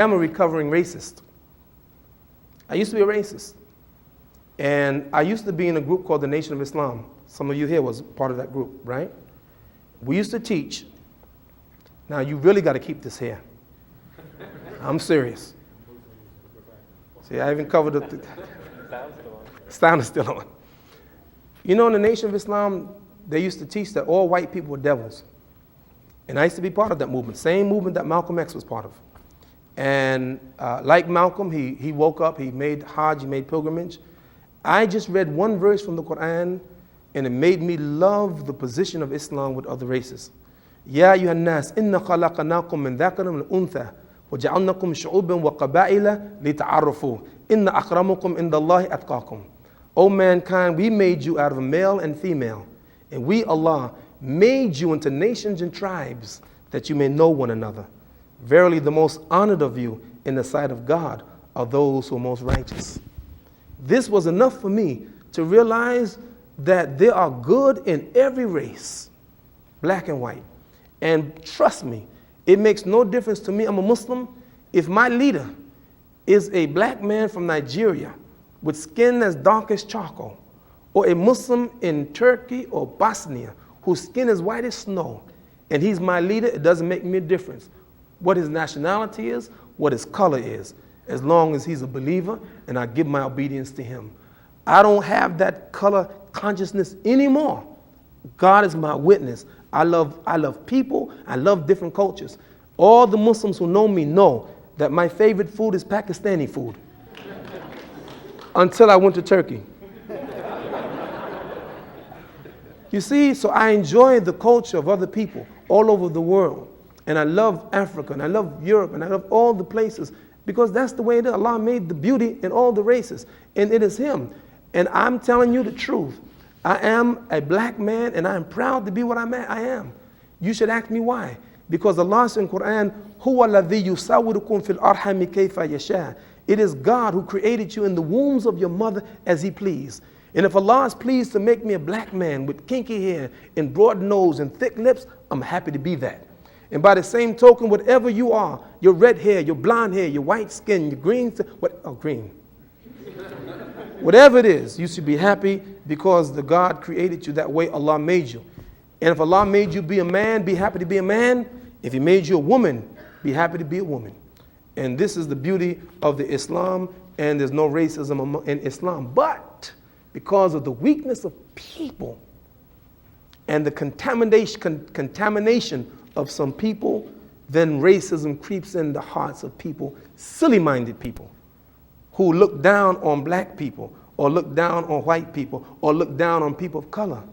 I'm a recovering racist. I used to be a racist. And I used to be in a group called the Nation of Islam. Some of you here was part of that group, right? We used to teach. Now, you really got to keep this here. I'm serious. See, I haven't covered the sound is still on. You know, in the Nation of Islam, they used to teach that all white people were devils. And I used to be part of that movement, same movement that Malcolm X was part of. And like Malcolm, he woke up, he made Hajj, he made pilgrimage. I just read one verse from the Quran, and it made me love the position of Islam with other races. Ya ayyuhan nas, inna khalaqnakum min dhakarin wa untha, wa ja'alnakum shu'uban wa qaba'ila lita'arrafu, inna akramakum indallahi atqakum. O mankind, we made you out of a male and female, and we, Allah, made you into nations and tribes that you may know one another. Verily, the most honored of you in the sight of God are those who are most righteous. This was enough for me to realize that there are good in every race, black and white. And trust me, it makes no difference to me. I'm a Muslim. If my leader is a black man from Nigeria with skin as dark as charcoal, or a Muslim in Turkey or Bosnia whose skin is white as snow, and he's my leader, it doesn't make me a difference what his nationality is, what his color is, as long as he's a believer and I give my obedience to him. I don't have that color consciousness anymore. God is my witness. I love people. I love different cultures. All the Muslims who know me know that my favorite food is Pakistani food. Until I went to Turkey. You see, so I enjoy the culture of other people all over the world. And I love Africa, and I love Europe, and I love all the places, because that's the way it is. Allah made the beauty in all the races, and it is Him. And I'm telling you the truth. I am a black man, and I am proud to be what I am. You should ask me why. Because Allah says in Quran, هُوَ الَّذِي يُسَوِّرُكُمْ فِي الْأَرْحَمِ كَيْفَ يَشَاءُ. It is God who created you in the wombs of your mother as He pleased. And if Allah is pleased to make me a black man with kinky hair and broad nose and thick lips, I'm happy to be that. And by the same token, whatever you are, your red hair, your blonde hair, your white skin, your green, green. Whatever it is, you should be happy because the God created you that way. Allah made you. And if Allah made you be a man, be happy to be a man. If He made you a woman, be happy to be a woman. And this is the beauty of the Islam, and there's no racism in Islam. But because of the weakness of people and the contamination of some people, then racism creeps in the hearts of people, silly-minded people, who look down on black people, or look down on white people, or look down on people of color.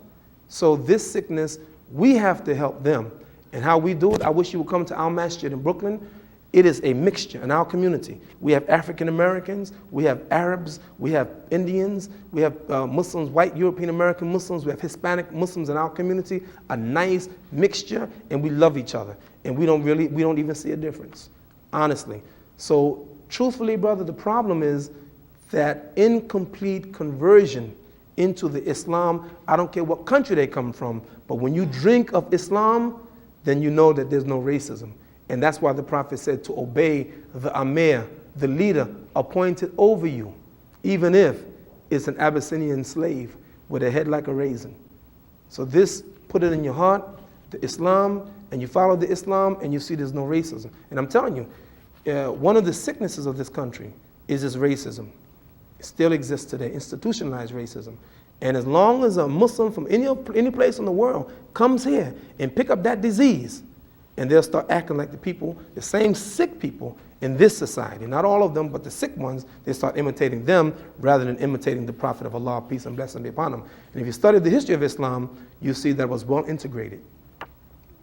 So this sickness, we have to help them. And how we do it, I wish you would come to our masjid in Brooklyn. It is a mixture in our community. We have African Americans, we have Arabs, we have Indians, we have Muslims, white European American Muslims, we have Hispanic Muslims in our community, a nice mixture, and we love each other. And we don't even see a difference, honestly. So truthfully, brother, the problem is that incomplete conversion into the Islam, I don't care what country they come from, but when you drink of Islam, then you know that there's no racism. And that's why the Prophet said to obey the Amir, the leader appointed over you, even if it's an Abyssinian slave with a head like a raisin. So this, put it in your heart, the Islam, and you follow the Islam, and you see there's no racism. And I'm telling you, one of the sicknesses of this country is this racism. It still exists today, institutionalized racism. And as long as a Muslim from any place in the world comes here and pick up that disease, and they'll start acting like the same sick people in this society. Not all of them, but the sick ones, they start imitating them rather than imitating the Prophet of Allah, peace and blessing be upon him. And if you study the history of Islam, you see that it was well integrated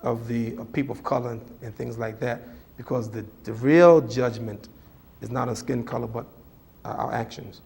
of people of color and things like that, because the real judgment is not on skin color, but our actions.